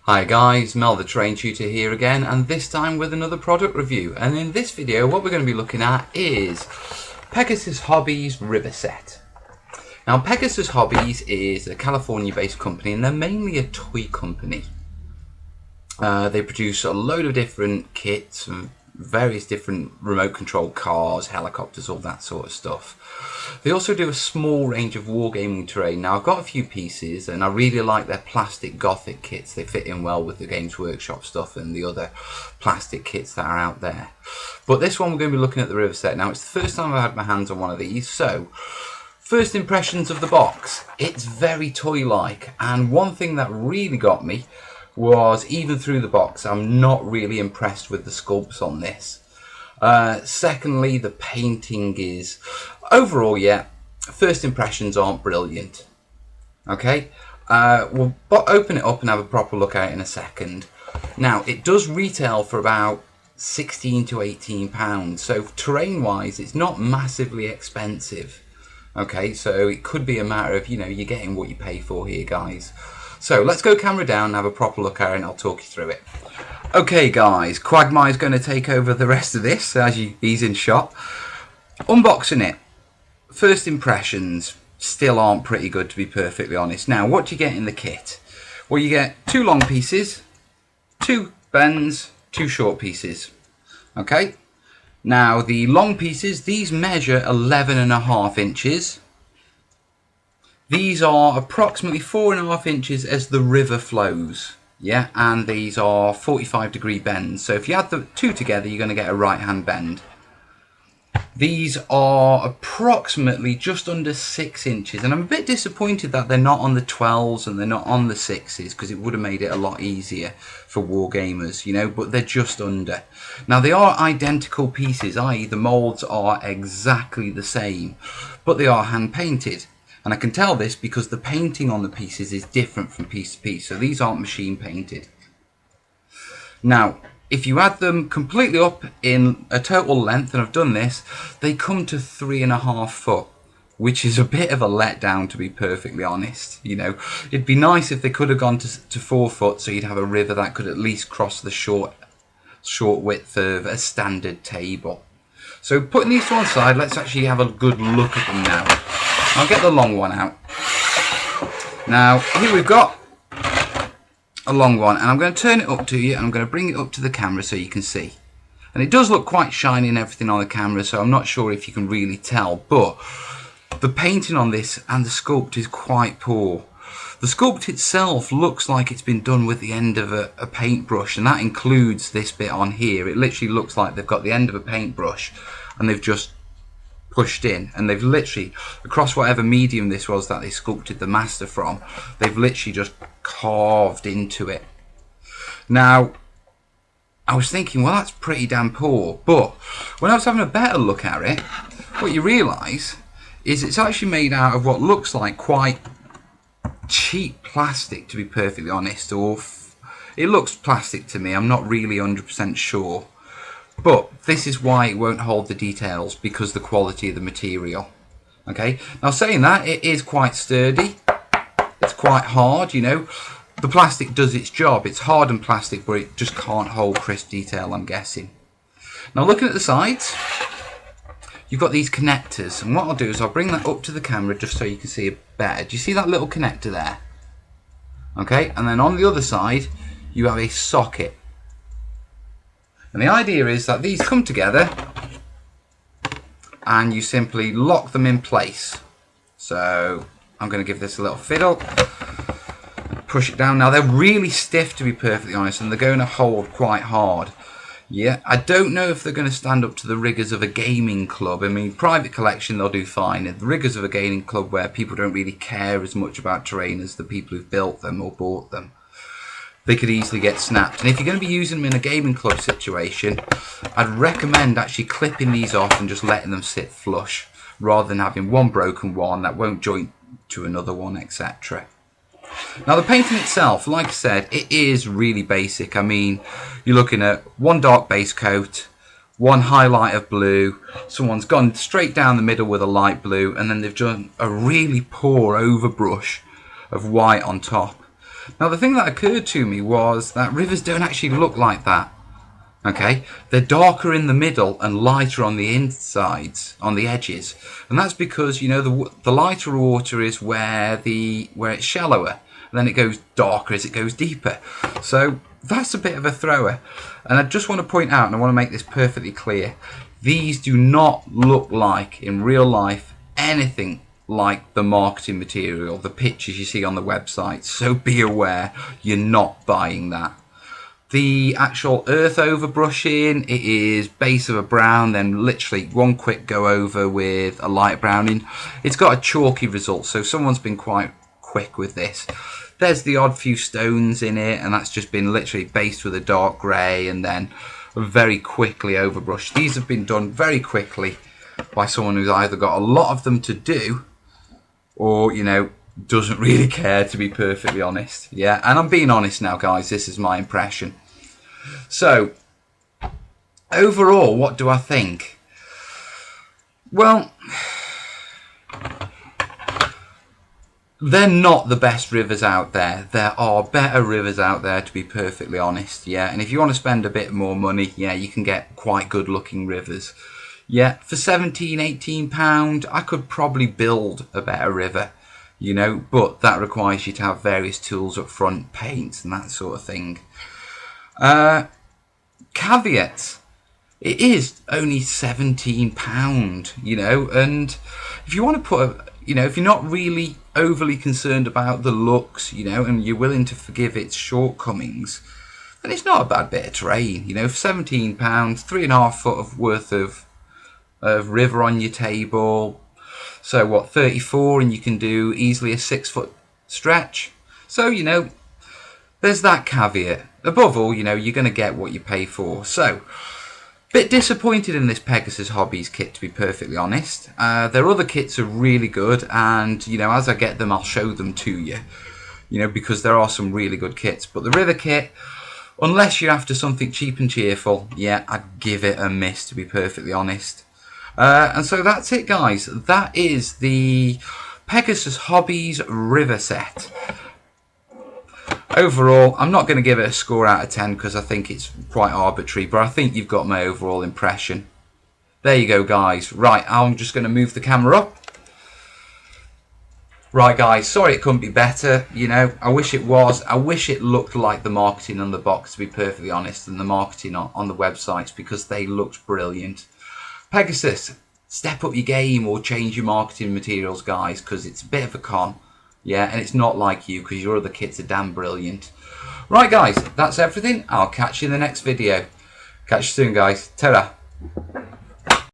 Hi guys, Mel the Terrain Tutor here again, and this time with another product review. And in this video what we're going to be looking at is Pegasus Hobbies River Set. Now Pegasus Hobbies is a California based company and they're mainly a toy company. They produce a load of different kits and various different remote controlled cars, helicopters, all that sort of stuff. They also do a small range of wargaming terrain. Now I've got a few pieces and I really like their plastic gothic kits. They fit in well with the Games Workshop stuff and the other plastic kits that are out there. But this one we're going to be looking at the River Set. Now it's the first time I've had my hands on one of these, so first impressions of the box. It's very toy-like, and one thing that really got me was, even through the box, I'm not really impressed with the sculpts on this. Secondly, the painting is, overall, yeah, first impressions aren't brilliant. Okay, we'll open it up and have a proper look at it in a second. Now, it does retail for about £16 to £18, so terrain-wise, it's not massively expensive. Okay, so it could be a matter of, you know, you're getting what you pay for here, guys. So let's go camera down and have a proper look at it and I'll talk you through it. Okay guys, Quagmire's going to take over the rest of this as he's in shot. Unboxing it. First impressions still aren't pretty good, to be perfectly honest. Now what do you get in the kit? Well, you get 2 long pieces, 2 bends, 2 short pieces. Okay, now the long pieces, these measure 11.5 inches. These are approximately 4.5 inches as the river flows, yeah, and these are 45-degree bends. So if you add the 2 together, you're going to get a right-hand bend. These are approximately just under 6 inches, and I'm a bit disappointed that they're not on the 12s and they're not on the 6s, because it would have made it a lot easier for wargamers, you know, but they're just under. Now they are identical pieces, i.e. the molds are exactly the same, but they are hand painted. And I can tell this because the painting on the pieces is different from piece to piece. So these aren't machine painted. Now, if you add them completely up in a total length, and I've done this, they come to 3.5 foot, which is a bit of a letdown, to be perfectly honest. You know, it'd be nice if they could have gone to 4 foot, so you'd have a river that could at least cross the short width of a standard table. So putting these to one side, let's actually have a good look at them now. I'll get the long one out. Now, here we've got a long one, and I'm going to turn it up to you, and I'm going to bring it up to the camera so you can see. And it does look quite shiny and everything on the camera, so I'm not sure if you can really tell, but the painting on this and the sculpt is quite poor. The sculpt itself looks like it's been done with the end of a paintbrush, and that includes this bit on here. It literally looks like they've got the end of a paintbrush and they've just pushed in, and they've literally, across whatever medium this was that they sculpted the master from, they've literally just carved into it. Now I was thinking, well, that's pretty damn poor, but when I was having a better look at it, what you realise is it's actually made out of what looks like quite cheap plastic, to be perfectly honest, or it looks plastic to me. I'm not really 100% sure. But this is why it won't hold the details, because the quality of the material. Okay, now saying that, it is quite sturdy. It's quite hard, you know. The plastic does its job. It's hardened plastic, but it just can't hold crisp detail, I'm guessing. Now looking at the sides, you've got these connectors, and what I'll do is I'll bring that up to the camera just so you can see it better. Do you see that little connector there? Okay, and then on the other side, you have a socket. And the idea is that these come together and you simply lock them in place. So I'm going to give this a little fiddle, push it down. Now they're really stiff, to be perfectly honest, and they're going to hold quite hard. Yeah, I don't know if they're going to stand up to the rigours of a gaming club. I mean, private collection, they'll do fine. The rigours of a gaming club where people don't really care as much about terrain as the people who've built them or bought them, they could easily get snapped. And if you're going to be using them in a gaming club situation, I'd recommend actually clipping these off and just letting them sit flush, rather than having one broken one that won't joint to another one, etc. Now the painting itself, like I said, it is really basic. I mean, you're looking at one dark base coat, one highlight of blue, someone's gone straight down the middle with a light blue, and then they've done a really poor overbrush of white on top. Now the thing that occurred to me was that rivers don't actually look like that. Okay, they're darker in the middle and lighter on the insides, on the edges, and that's because, you know, the lighter water is where it's shallower, and then it goes darker as it goes deeper. So that's a bit of a thrower, and I just want to point out, and I want to make this perfectly clear, these do not look like in real life anything like the marketing material, the pictures you see on the website. So be aware, you're not buying that. The actual earth overbrushing, it is base of a brown, then literally one quick go over with a light browning. It's got a chalky result, so someone's been quite quick with this. There's the odd few stones in it, and that's just been literally based with a dark grey and then very quickly overbrushed. These have been done very quickly by someone who's either got a lot of them to do, or, you know, doesn't really care, to be perfectly honest. Yeah, and I'm being honest now, guys. This is my impression. So, overall, what do I think? Well, they're not the best rivers out there. There are better rivers out there, to be perfectly honest. Yeah, and if you want to spend a bit more money, yeah, you can get quite good looking rivers. Yeah, for £17–18, I could probably build a better river. You know, but that requires you to have various tools up front, paints and that sort of thing. Caveat, it is only £17, you know, and if you want to put you know, if you're not really overly concerned about the looks, you know, and you're willing to forgive its shortcomings, then it's not a bad bit of terrain. You know, for £17, 3.5 foot worth of river on your table. So what, 34, and you can do easily a 6 foot stretch. So, you know, there's that caveat. Above all, you know, you're going to get what you pay for. So, bit disappointed in this Pegasus Hobbies kit, to be perfectly honest. Their other kits are really good, and, you know, as I get them, I'll show them to you. You know, because there are some really good kits. But the river kit, unless you're after something cheap and cheerful, yeah, I'd give it a miss, to be perfectly honest. And so that's it, guys. That is the Pegasus Hobbies River set. Overall, I'm not going to give it a score out of 10 because I think it's quite arbitrary, but I think you've got my overall impression. There you go, guys. Right, I'm just going to move the camera up. Right, guys, sorry it couldn't be better. You know, I wish it was. I wish it looked like the marketing on the box, to be perfectly honest, and the marketing on the websites, because they looked brilliant. Pegasus, step up your game or change your marketing materials, guys, because it's a bit of a con. Yeah, and it's not like you, because your other kits are damn brilliant. Right, guys, that's everything. I'll catch you in the next video. Catch you soon, guys. Ta-ra.